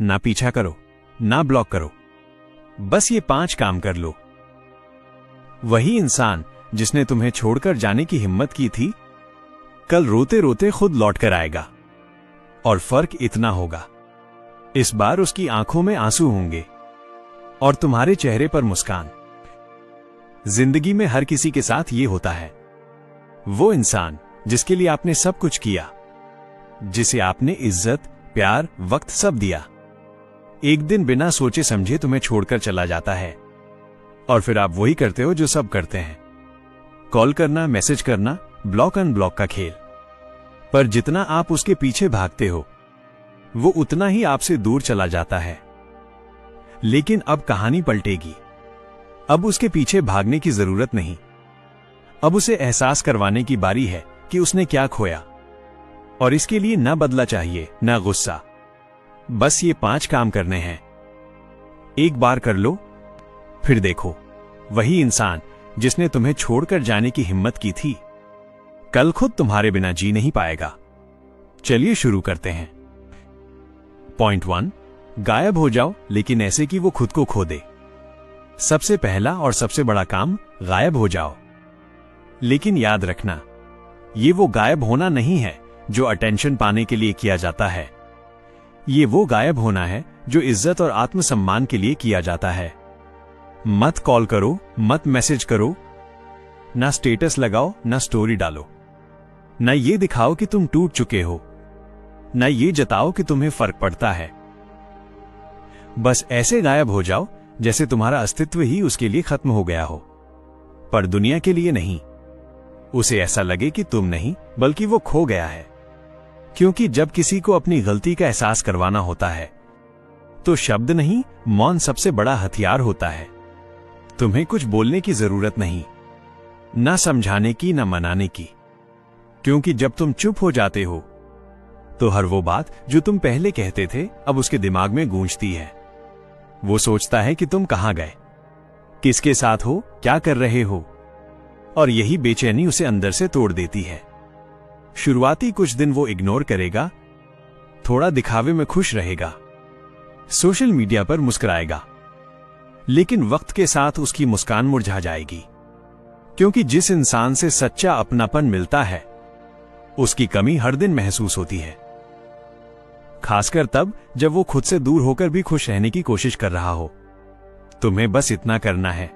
ना पीछा करो, ना ब्लॉक करो। बस ये 5 काम कर लो। वही इंसान जिसने तुम्हें छोड़कर जाने की हिम्मत की थी, कल रोते रोते खुद लौट कर आएगा। और फर्क इतना होगा, इस बार उसकी आंखों में आंसू होंगे और तुम्हारे चेहरे पर मुस्कान। जिंदगी में हर किसी के साथ ये होता है। वो इंसान जिसके लिए आपने सब कुछ किया, जिसे आपने इज्जत, प्यार, वक्त सब दिया, एक दिन बिना सोचे समझे तुम्हें छोड़कर चला जाता है। और फिर आप वही करते हो जो सब करते हैं, कॉल करना, मैसेज करना, ब्लॉक अनब्लॉक का खेल। पर जितना आप उसके पीछे भागते हो, वो उतना ही आपसे दूर चला जाता है। लेकिन अब कहानी पलटेगी। अब उसके पीछे भागने की जरूरत नहीं। अब उसे एहसास करवाने की बारी है कि उसने क्या खोया। और इसके लिए ना बदला चाहिए, ना गुस्सा। बस ये 5 काम करने हैं। एक बार कर लो, फिर देखो, वही इंसान जिसने तुम्हें छोड़कर जाने की हिम्मत की थी, कल खुद तुम्हारे बिना जी नहीं पाएगा। चलिए शुरू करते हैं। पॉइंट 1, गायब हो जाओ, लेकिन ऐसे कि वो खुद को खो दे। सबसे पहला और सबसे बड़ा काम, गायब हो जाओ। लेकिन याद रखना, ये वो गायब होना नहीं है जो अटेंशन पाने के लिए किया जाता है। ये वो गायब होना है जो इज्जत और आत्मसम्मान के लिए किया जाता है। मत कॉल करो, मत मैसेज करो, ना स्टेटस लगाओ, ना स्टोरी डालो, ना ये दिखाओ कि तुम टूट चुके हो, ना ये जताओ कि तुम्हें फर्क पड़ता है। बस ऐसे गायब हो जाओ जैसे तुम्हारा अस्तित्व ही उसके लिए खत्म हो गया हो, पर दुनिया के लिए नहीं। उसे ऐसा लगे कि तुम नहीं, बल्कि वो खो गया है। क्योंकि जब किसी को अपनी गलती का एहसास करवाना होता है, तो शब्द नहीं, मौन सबसे बड़ा हथियार होता है। तुम्हें कुछ बोलने की जरूरत नहीं, ना समझाने की, ना मनाने की। क्योंकि जब तुम चुप हो जाते हो, तो हर वो बात जो तुम पहले कहते थे, अब उसके दिमाग में गूंजती है। वो सोचता है कि तुम कहां गए, किसके साथ हो, क्या कर रहे हो। और यही बेचैनी उसे अंदर से तोड़ देती है। शुरुआती कुछ दिन वो इग्नोर करेगा, थोड़ा दिखावे में खुश रहेगा, सोशल मीडिया पर मुस्कुराएगा। लेकिन वक्त के साथ उसकी मुस्कान मुरझा जाएगी। क्योंकि जिस इंसान से सच्चा अपनापन मिलता है, उसकी कमी हर दिन महसूस होती है। खासकर तब जब वो खुद से दूर होकर भी खुश रहने की कोशिश कर रहा हो। तुम्हें बस इतना करना है,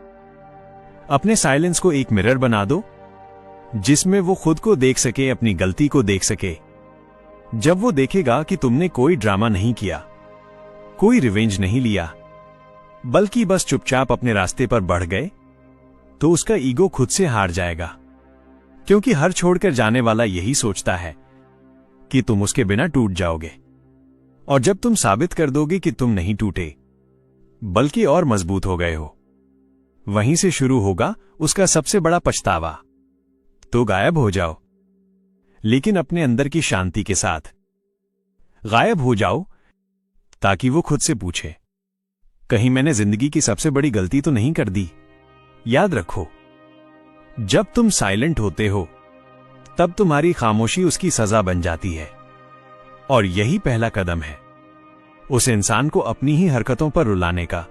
अपने साइलेंस को एक मिरर बना दो, जिसमें वो खुद को देख सके, अपनी गलती को देख सके। जब वो देखेगा कि तुमने कोई ड्रामा नहीं किया, कोई रिवेंज नहीं लिया, बल्कि बस चुपचाप अपने रास्ते पर बढ़ गए, तो उसका ईगो खुद से हार जाएगा। क्योंकि हर छोड़कर जाने वाला यही सोचता है कि तुम उसके बिना टूट जाओगे। और जब तुम साबित कर दोगे कि तुम नहीं टूटे, बल्कि और मजबूत हो गए हो, वहीं से शुरू होगा उसका सबसे बड़ा पछतावा। तो गायब हो जाओ, लेकिन अपने अंदर की शांति के साथ। गायब हो जाओ ताकि वो खुद से पूछे, कहीं मैंने जिंदगी की सबसे बड़ी गलती तो नहीं कर दी। याद रखो, जब तुम साइलेंट होते हो, तब तुम्हारी खामोशी उसकी सजा बन जाती है। और यही पहला कदम है उस इंसान को अपनी ही हरकतों पर रुलाने का।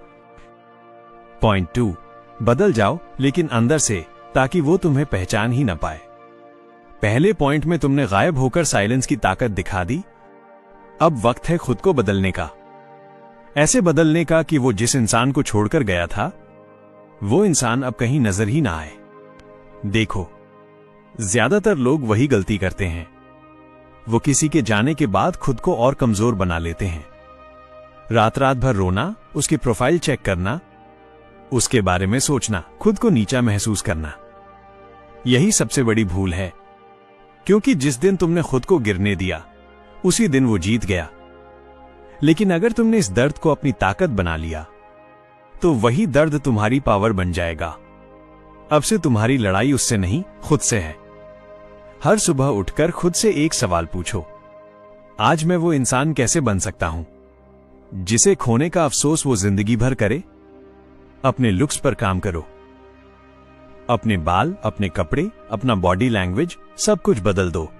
पॉइंट 2, बदल जाओ, लेकिन अंदर से, ताकि वो तुम्हें पहचान ही न पाए। पहले पॉइंट में तुमने गायब होकर साइलेंस की ताकत दिखा दी। अब वक्त है खुद को बदलने का। ऐसे बदलने का कि वो जिस इंसान को छोड़कर गया था, वो इंसान अब कहीं नजर ही ना आए। देखो, ज्यादातर लोग वही गलती करते हैं। वो किसी के जाने के बाद खुद को और कमजोर बना लेते हैं। रात रात भर रोना, उसकी प्रोफाइल चेक करना, उसके बारे में सोचना, खुद को नीचा महसूस करना। यही सबसे बड़ी भूल है। क्योंकि जिस दिन तुमने खुद को गिरने दिया, उसी दिन वो जीत गया। लेकिन अगर तुमने इस दर्द को अपनी ताकत बना लिया, तो वही दर्द तुम्हारी पावर बन जाएगा। अब से तुम्हारी लड़ाई उससे नहीं, खुद से है। हर सुबह उठकर खुद से एक सवाल पूछो, आज मैं वो इंसान कैसे बन सकता हूं जिसे खोने का अफसोस वो जिंदगी भर करे। अपने लुक्स पर काम करो। अपने बाल, अपने कपड़े, अपना बॉडी लैंग्वेज, सब कुछ बदल दो।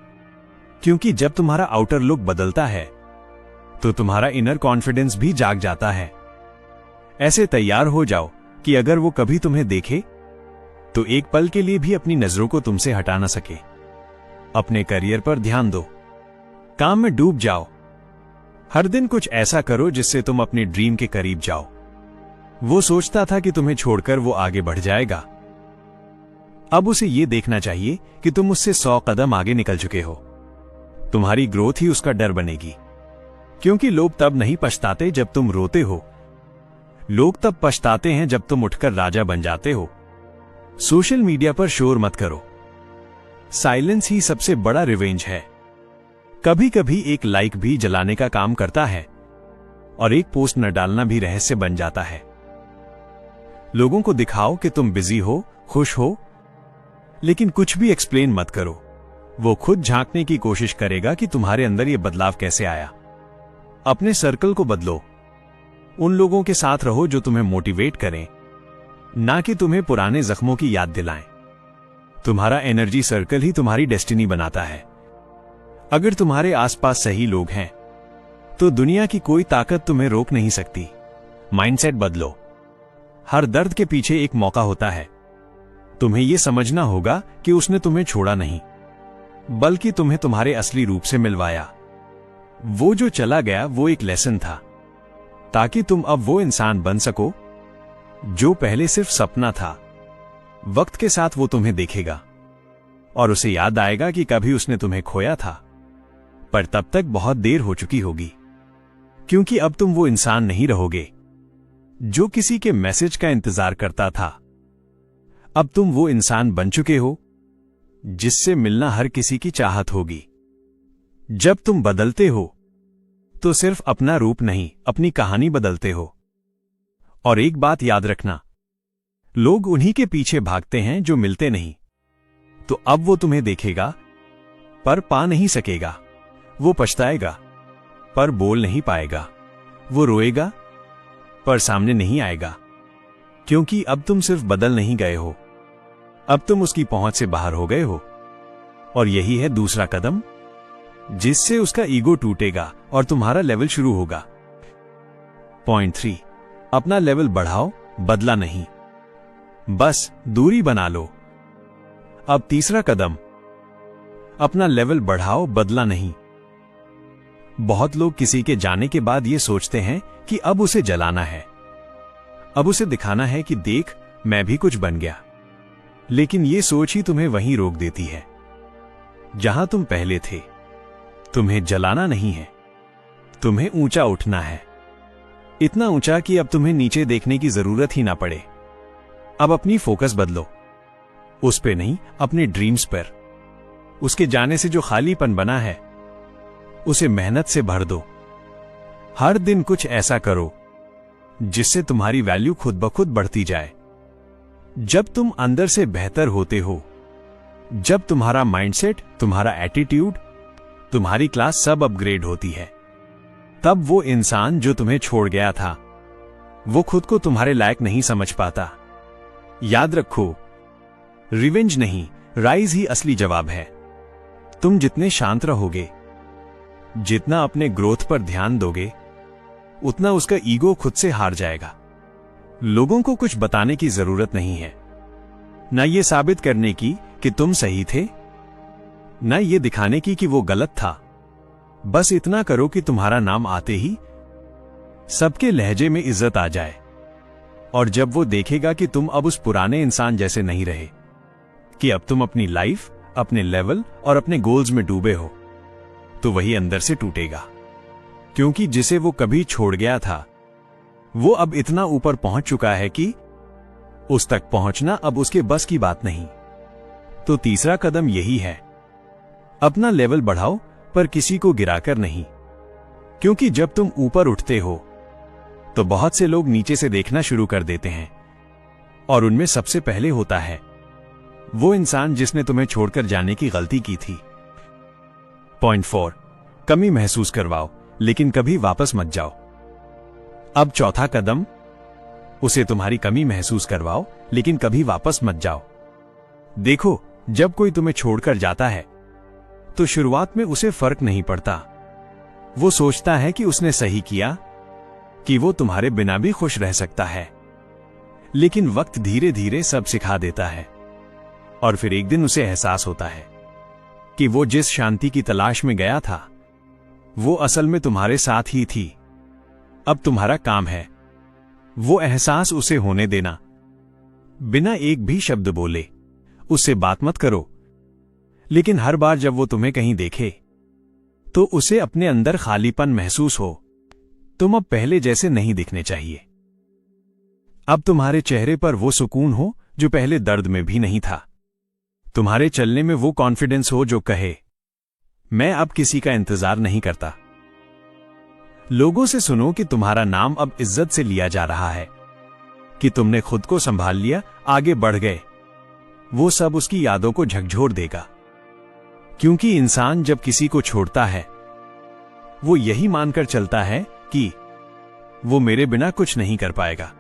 क्योंकि जब तुम्हारा आउटर लुक बदलता है, तो तुम्हारा इनर कॉन्फिडेंस भी जाग जाता है। ऐसे तैयार हो जाओ कि अगर वो कभी तुम्हें देखे तो एक पल के लिए भी अपनी नजरों को तुमसे हटा ना सके। अपने करियर पर ध्यान दो, काम में डूब जाओ। हर दिन कुछ ऐसा करो जिससे तुम अपने ड्रीम के करीब जाओ। वो सोचता था कि तुम्हें छोड़कर वो आगे बढ़ जाएगा, अब उसे ये देखना चाहिए कि तुम उससे 100 कदम आगे निकल चुके हो। तुम्हारी ग्रोथ ही उसका डर बनेगी, क्योंकि लोग तब नहीं पछताते जब तुम रोते हो, लोग तब पछताते हैं जब तुम उठकर राजा बन जाते हो। सोशल मीडिया पर शोर मत करो, साइलेंस ही सबसे बड़ा रिवेंज है। कभी कभी एक लाइक भी जलाने का काम करता है, और एक पोस्ट न डालना भी रहस्य बन जाता है। लोगों को दिखाओ कि तुम बिजी हो, खुश हो, लेकिन कुछ भी एक्सप्लेन मत करो। वो खुद झांकने की कोशिश करेगा कि तुम्हारे अंदर ये बदलाव कैसे आया। अपने सर्कल को बदलो, उन लोगों के साथ रहो जो तुम्हें मोटिवेट करें, ना कि तुम्हें पुराने जख्मों की याद दिलाएं। तुम्हारा एनर्जी सर्कल ही तुम्हारी डेस्टिनी बनाता है। अगर तुम्हारे आसपास सही लोग हैं तो दुनिया की कोई ताकत तुम्हें रोक नहीं सकती। माइंडसेट बदलो, हर दर्द के पीछे एक मौका होता है। तुम्हें यह समझना होगा कि उसने तुम्हें छोड़ा नहीं, बल्कि तुम्हें तुम्हारे असली रूप से मिलवाया। वो जो चला गया वो एक लेसन था, ताकि तुम अब वो इंसान बन सको जो पहले सिर्फ सपना था। वक्त के साथ वो तुम्हें देखेगा और उसे याद आएगा कि कभी उसने तुम्हें खोया था, पर तब तक बहुत देर हो चुकी होगी, क्योंकि अब तुम वो इंसान नहीं रहोगे जो किसी के मैसेज का इंतजार करता था। अब तुम वो इंसान बन चुके हो जिससे मिलना हर किसी की चाहत होगी। जब तुम बदलते हो तो सिर्फ अपना रूप नहीं, अपनी कहानी बदलते हो। और एक बात याद रखना, लोग उन्हीं के पीछे भागते हैं जो मिलते नहीं। तो अब वो तुम्हें देखेगा पर पा नहीं सकेगा, वो पछताएगा पर बोल नहीं पाएगा, वो रोएगा पर सामने नहीं आएगा, क्योंकि अब तुम सिर्फ बदल नहीं गए हो, अब तुम उसकी पहुंच से बाहर हो गए हो। और यही है दूसरा कदम, जिससे उसका ईगो टूटेगा और तुम्हारा लेवल शुरू होगा। पॉइंट 3, अपना लेवल बढ़ाओ, बदला नहीं, बस दूरी बना लो। अब तीसरा कदम, अपना लेवल बढ़ाओ, बदला नहीं। बहुत लोग किसी के जाने के बाद ये सोचते हैं कि अब उसे जलाना है, अब उसे दिखाना है कि देख मैं भी कुछ बन गया। लेकिन ये सोच ही तुम्हें वहीं रोक देती है जहां तुम पहले थे। तुम्हें जलाना नहीं है, तुम्हें ऊंचा उठना है, इतना ऊंचा कि अब तुम्हें नीचे देखने की जरूरत ही ना पड़े। अब अपनी फोकस बदलो, उस पे नहीं, अपने ड्रीम्स पर। उसके जाने से जो खालीपन बना है उसे मेहनत से भर दो। हर दिन कुछ ऐसा करो जिससे तुम्हारी वैल्यू खुद ब खुद बढ़ती जाए। जब तुम अंदर से बेहतर होते हो, जब तुम्हारा माइंडसेट, तुम्हारा एटीट्यूड, तुम्हारी क्लास सब अपग्रेड होती है, तब वो इंसान जो तुम्हें छोड़ गया था वो खुद को तुम्हारे लायक नहीं समझ पाता। याद रखो, रिवेंज नहीं, राइज ही असली जवाब है। तुम जितने शांत रहोगे, जितना अपने ग्रोथ पर ध्यान दोगे, उतना उसका ईगो खुद से हार जाएगा। लोगों को कुछ बताने की जरूरत नहीं है, ना ये साबित करने की कि तुम सही थे, ना ये दिखाने की कि वो गलत था। बस इतना करो कि तुम्हारा नाम आते ही सबके लहजे में इज्जत आ जाए। और जब वो देखेगा कि तुम अब उस पुराने इंसान जैसे नहीं रहे, कि अब तुम अपनी लाइफ, अपने लेवल और अपने गोल्स में डूबे हो, तो वही अंदर से टूटेगा। क्योंकि जिसे वो कभी छोड़ गया था वो अब इतना ऊपर पहुंच चुका है कि उस तक पहुंचना अब उसके बस की बात नहीं। तो तीसरा कदम यही है, अपना लेवल बढ़ाओ पर किसी को गिराकर नहीं। क्योंकि जब तुम ऊपर उठते हो तो बहुत से लोग नीचे से देखना शुरू कर देते हैं, और उनमें सबसे पहले होता है वो इंसान जिसने तुम्हें छोड़कर जाने की गलती की थी। पॉइंट 4, कमी महसूस करवाओ लेकिन कभी वापस मत जाओ। अब चौथा कदम, उसे तुम्हारी कमी महसूस करवाओ लेकिन कभी वापस मत जाओ। देखो, जब कोई तुम्हें छोड़कर जाता है तो शुरुआत में उसे फर्क नहीं पड़ता, वो सोचता है कि उसने सही किया, कि वो तुम्हारे बिना भी खुश रह सकता है। लेकिन वक्त धीरे धीरे सब सिखा देता है और फिर एक दिन उसे एहसास होता है कि वो जिस शांति की तलाश में गया था वो असल में तुम्हारे साथ ही थी। अब तुम्हारा काम है वो एहसास उसे होने देना। बिना एक भी शब्द बोले उससे बात मत करो, लेकिन हर बार जब वो तुम्हें कहीं देखे तो उसे अपने अंदर खालीपन महसूस हो। तुम अब पहले जैसे नहीं दिखने चाहिए। अब तुम्हारे चेहरे पर वो सुकून हो जो पहले दर्द में भी नहीं था। तुम्हारे चलने में वो कॉन्फिडेंस हो जो कहे, मैं अब किसी का इंतजार नहीं करता। लोगों से सुनो कि तुम्हारा नाम अब इज्जत से लिया जा रहा है, कि तुमने खुद को संभाल लिया, आगे बढ़ गए। वो सब उसकी यादों को झकझोर देगा, क्योंकि इंसान जब किसी को छोड़ता है वो यही मानकर चलता है कि वो मेरे बिना कुछ नहीं कर पाएगा।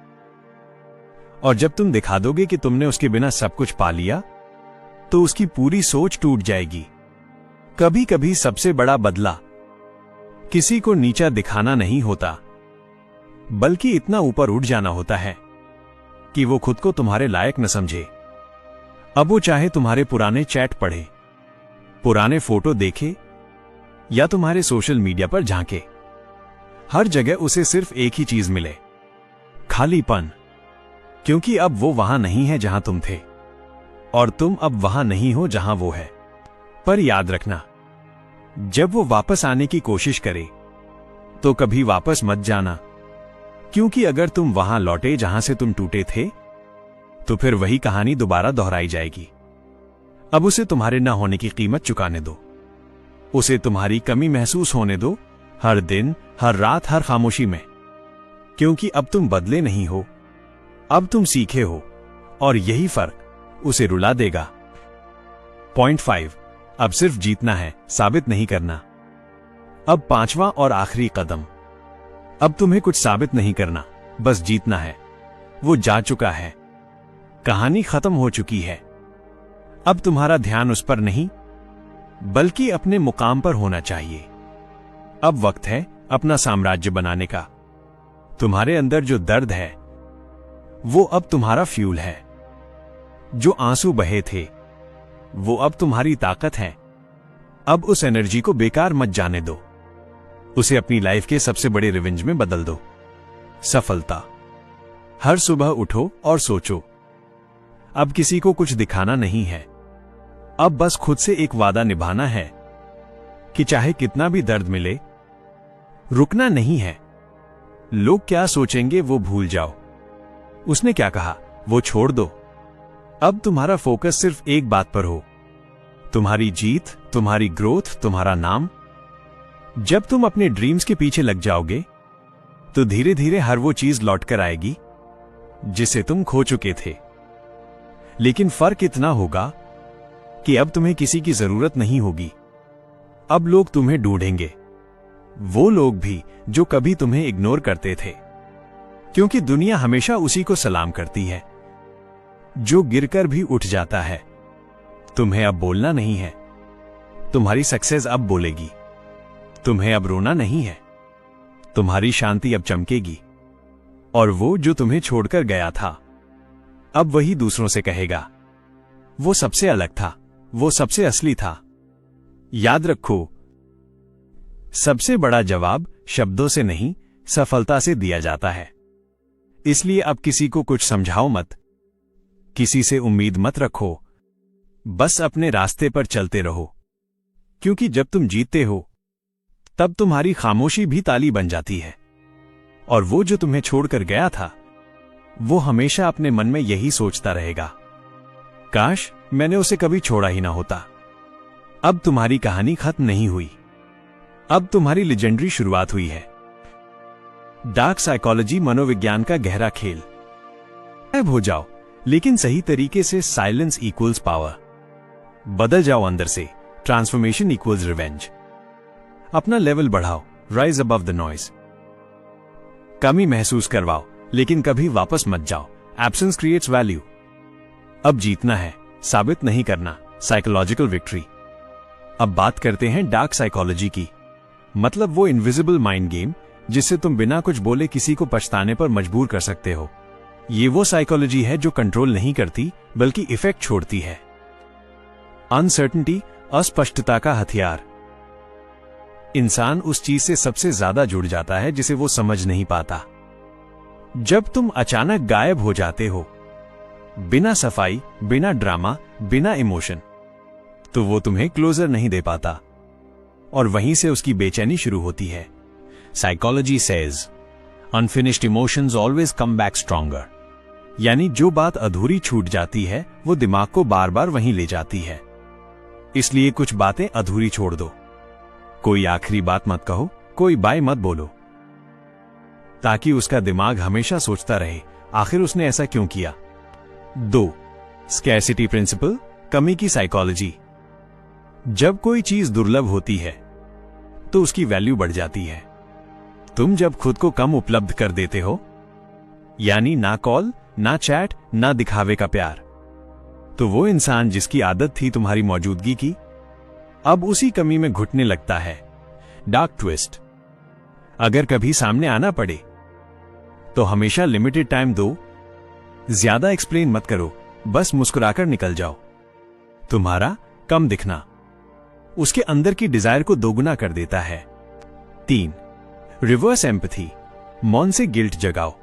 और जब तुम दिखा दोगे कि तुमने उसके बिना सब कुछ पा लिया तो उसकी पूरी सोच टूट जाएगी। कभी कभी सबसे बड़ा बदला किसी को नीचा दिखाना नहीं होता, बल्कि इतना ऊपर उठ जाना होता है कि वो खुद को तुम्हारे लायक न समझे। अब वो चाहे तुम्हारे पुराने चैट पढ़े, पुराने फोटो देखे या तुम्हारे सोशल मीडिया पर झांके, हर जगह उसे सिर्फ एक ही चीज मिले, खालीपन। क्योंकि अब वो वहां नहीं है जहां तुम थे और तुम अब वहां नहीं हो जहां वो है। पर याद रखना, जब वो वापस आने की कोशिश करे तो कभी वापस मत जाना, क्योंकि अगर तुम वहां लौटे जहां से तुम टूटे थे तो फिर वही कहानी दोबारा दोहराई जाएगी। अब उसे तुम्हारे ना होने की कीमत चुकाने दो, उसे तुम्हारी कमी महसूस होने दो, हर दिन, हर रात, हर खामोशी में। क्योंकि अब तुम बदले नहीं हो, अब तुम सीखे हो, और यही फर्क उसे रुला देगा। पॉइंट 5, अब सिर्फ जीतना है, साबित नहीं करना। अब 5वां और आखिरी कदम, अब तुम्हें कुछ साबित नहीं करना, बस जीतना है। वो जा चुका है, कहानी खत्म हो चुकी है। अब तुम्हारा ध्यान उस पर नहीं बल्कि अपने मुकाम पर होना चाहिए। अब वक्त है अपना साम्राज्य बनाने का। तुम्हारे अंदर जो दर्द है वो अब तुम्हारा फ्यूल है, जो आंसू बहे थे वो अब तुम्हारी ताकत है। अब उस एनर्जी को बेकार मत जाने दो, उसे अपनी लाइफ के सबसे बड़े रिवेंज में बदल दो। सफलता। हर सुबह उठो और सोचो, अब किसी को कुछ दिखाना नहीं है, अब बस खुद से एक वादा निभाना है कि चाहे कितना भी दर्द मिले, रुकना नहीं है। लोग क्या सोचेंगे वो भूल जाओ, उसने क्या कहा वो छोड़ दो। अब तुम्हारा फोकस सिर्फ एक बात पर हो, तुम्हारी जीत, तुम्हारी ग्रोथ, तुम्हारा नाम। जब तुम अपने ड्रीम्स के पीछे लग जाओगे तो धीरे धीरे हर वो चीज लौट कर आएगी जिसे तुम खो चुके थे। लेकिन फर्क इतना होगा कि अब तुम्हें किसी की जरूरत नहीं होगी। अब लोग तुम्हें ढूंढेंगे, वो लोग भी जो कभी तुम्हें इग्नोर करते थे, क्योंकि दुनिया हमेशा उसी को सलाम करती है जो गिरकर भी उठ जाता है। तुम्हें अब बोलना नहीं है, तुम्हारी सक्सेस अब बोलेगी। तुम्हें अब रोना नहीं है, तुम्हारी शांति अब चमकेगी। और वो जो तुम्हें छोड़कर गया था अब वही दूसरों से कहेगा, वो सबसे अलग था, वो सबसे असली था। याद रखो, सबसे बड़ा जवाब शब्दों से नहीं, सफलता से दिया जाता है। इसलिए अब किसी को कुछ समझाओ मत, किसी से उम्मीद मत रखो, बस अपने रास्ते पर चलते रहो। क्योंकि जब तुम जीतते हो तब तुम्हारी खामोशी भी ताली बन जाती है, और वो जो तुम्हें छोड़कर गया था वो हमेशा अपने मन में यही सोचता रहेगा, काश मैंने उसे कभी छोड़ा ही ना होता। अब तुम्हारी कहानी खत्म नहीं हुई, अब तुम्हारी लेजेंडरी शुरुआत हुई है। डार्क साइकोलॉजी मनोविज्ञान का गहरा खेल। गायब हो जाओ, लेकिन सही तरीके से। Silence equals power. बदल जाओ अंदर से। Transformation equals revenge. अपना लेवल बढ़ाओ, राइज अबव द नॉइज। कमी महसूस करवाओ, लेकिन कभी वापस मत जाओ। Absence creates value. अब जीतना है, साबित नहीं करना। Psychological victory. अब बात करते हैं डार्क साइकोलॉजी की, मतलब वो इनविजिबल माइंड गेम जिससे तुम बिना कुछ बोले किसी को पछताने पर मजबूर कर सकते हो। ये वो साइकोलॉजी है जो कंट्रोल नहीं करती बल्कि इफेक्ट छोड़ती है। अनसर्टेनिटी, अस्पष्टता का हथियार। इंसान उस चीज से सबसे ज्यादा जुड़ जाता है जिसे वो समझ नहीं पाता। जब तुम अचानक गायब हो जाते हो, बिना सफाई, बिना ड्रामा, बिना इमोशन, तो वो तुम्हें क्लोजर नहीं दे पाता और वहीं से उसकी बेचैनी शुरू होती है। Psychology says unfinished emotions always come back stronger, यानी जो बात अधूरी छूट जाती है वो दिमाग को बार बार वहीं ले जाती है। इसलिए कुछ बातें अधूरी छोड़ दो। कोई आखिरी बात मत कहो, कोई बाय मत बोलो, ताकि उसका दिमाग हमेशा सोचता रहे आखिर उसने ऐसा क्यों किया। 2. स्कैरसिटी प्रिंसिपल, कमी की साइकोलॉजी। जब कोई चीज दुर्लभ होती है तो उसकी वैल्यू बढ़ जाती है। तुम जब खुद को कम उपलब्ध कर देते हो, यानी ना कॉल, ना चैट, ना दिखावे का प्यार, तो वो इंसान जिसकी आदत थी तुम्हारी मौजूदगी की, अब उसी कमी में घुटने लगता है। डार्क ट्विस्ट, अगर कभी सामने आना पड़े तो हमेशा लिमिटेड टाइम दो, ज्यादा एक्सप्लेन मत करो, बस मुस्कुराकर निकल जाओ। तुम्हारा कम दिखना उसके अंदर की डिजायर को दोगुना कर देता है। 3. रिवर्स एम्पैथी, मौन से गिल्ट जगाओ।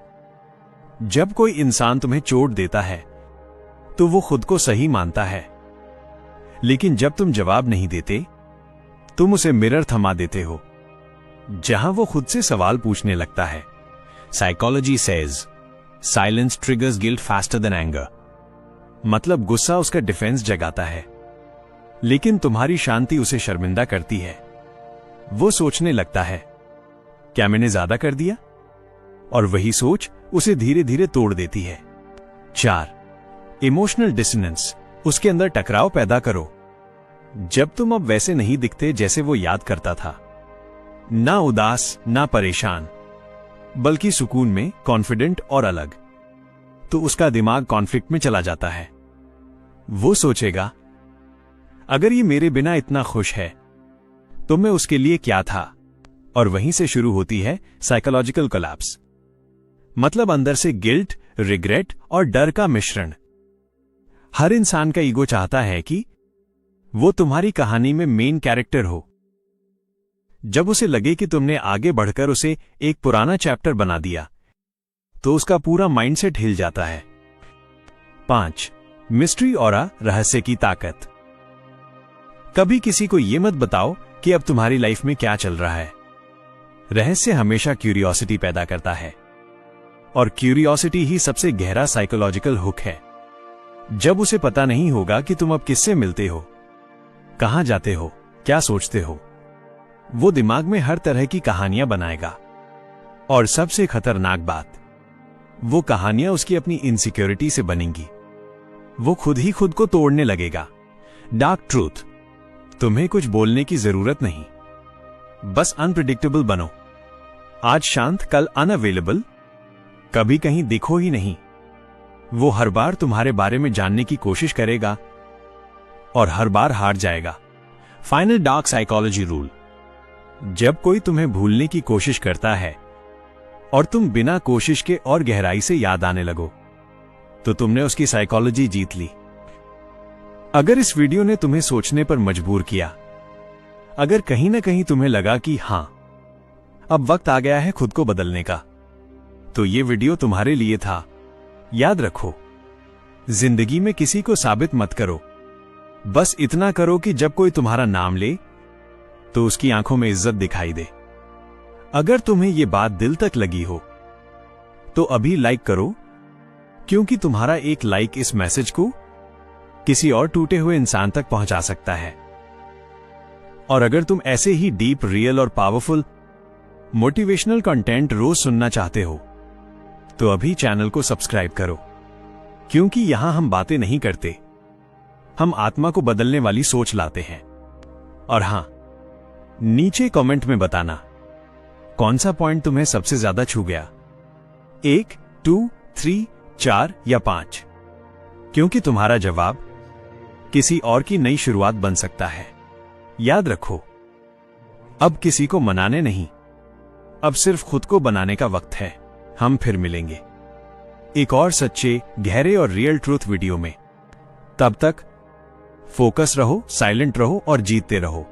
जब कोई इंसान तुम्हें चोट देता है तो वो खुद को सही मानता है, लेकिन जब तुम जवाब नहीं देते, तुम उसे मिरर थमा देते हो जहां वो खुद से सवाल पूछने लगता है। Psychology says silence triggers guilt faster than anger, मतलब गुस्सा उसका डिफेंस जगाता है, लेकिन तुम्हारी शांति उसे शर्मिंदा करती है। वो सोचने लगता है, क्या मैंने ज्यादा कर दिया? और वही सोच उसे धीरे धीरे तोड़ देती है। 4. इमोशनल डिसोनेंस, उसके अंदर टकराव पैदा करो। जब तुम अब वैसे नहीं दिखते जैसे वो याद करता था, ना उदास, ना परेशान, बल्कि सुकून में, कॉन्फिडेंट और अलग, तो उसका दिमाग कॉन्फ्लिक्ट में चला जाता है। वो सोचेगा, अगर ये मेरे बिना इतना खुश है तो मैं उसके लिए क्या था? और वहीं से शुरू होती है साइकोलॉजिकल कोलैप्स, मतलब अंदर से गिल्ट, रिग्रेट और डर का मिश्रण। हर इंसान का ईगो चाहता है कि वो तुम्हारी कहानी में मेन कैरेक्टर हो। जब उसे लगे कि तुमने आगे बढ़कर उसे एक पुराना चैप्टर बना दिया, तो उसका पूरा माइंडसेट हिल जाता है। 5. मिस्ट्री ऑरा, रहस्य की ताकत। कभी किसी को यह मत बताओ कि अब तुम्हारी लाइफ में क्या चल रहा है। रहस्य हमेशा क्यूरियोसिटी पैदा करता है, और क्यूरियोसिटी ही सबसे गहरा साइकोलॉजिकल हुक है। जब उसे पता नहीं होगा कि तुम अब किससे मिलते हो, कहां जाते हो, क्या सोचते हो, वो दिमाग में हर तरह की कहानियां बनाएगा। और सबसे खतरनाक बात, वो कहानियां उसकी अपनी इनसिक्योरिटी से बनेंगी। वो खुद ही खुद को तोड़ने लगेगा। डार्क ट्रूथ, तुम्हें कुछ बोलने की जरूरत नहीं, बस अनप्रिडिक्टेबल बनो। आज शांत, कल अनअवेलेबल, कभी कहीं दिखो ही नहीं। वो हर बार तुम्हारे बारे में जानने की कोशिश करेगा और हर बार हार जाएगा। फाइनल डार्क साइकोलॉजी रूल, जब कोई तुम्हें भूलने की कोशिश करता है और तुम बिना कोशिश के और गहराई से याद आने लगो, तो तुमने उसकी साइकोलॉजी जीत ली। अगर इस वीडियो ने तुम्हें सोचने पर मजबूर किया, अगर कहीं ना कहीं तुम्हें लगा कि हां, अब वक्त आ गया है खुद को बदलने का, तो ये वीडियो तुम्हारे लिए था। याद रखो, जिंदगी में किसी को साबित मत करो, बस इतना करो कि जब कोई तुम्हारा नाम ले तो उसकी आंखों में इज्जत दिखाई दे। अगर तुम्हें यह बात दिल तक लगी हो तो अभी लाइक करो, क्योंकि तुम्हारा एक लाइक इस मैसेज को किसी और टूटे हुए इंसान तक पहुंचा सकता है। और अगर तुम ऐसे ही डीप, रियल और पावरफुल मोटिवेशनल कंटेंट रोज सुनना चाहते हो, तो अभी चैनल को सब्सक्राइब करो, क्योंकि यहां हम बातें नहीं करते, हम आत्मा को बदलने वाली सोच लाते हैं। और हां, नीचे कमेंट में बताना कौन सा पॉइंट तुम्हें सबसे ज्यादा छू गया, 1, 2, 3, 4 या 5, क्योंकि तुम्हारा जवाब किसी और की नई शुरुआत बन सकता है। याद रखो, अब किसी को मनाने नहीं, अब सिर्फ खुद को बनाने का वक्त है। हम फिर मिलेंगे एक और सच्चे, गहरे और रियल ट्रूथ वीडियो में। तब तक फोकस रहो, साइलेंट रहो और जीतते रहो।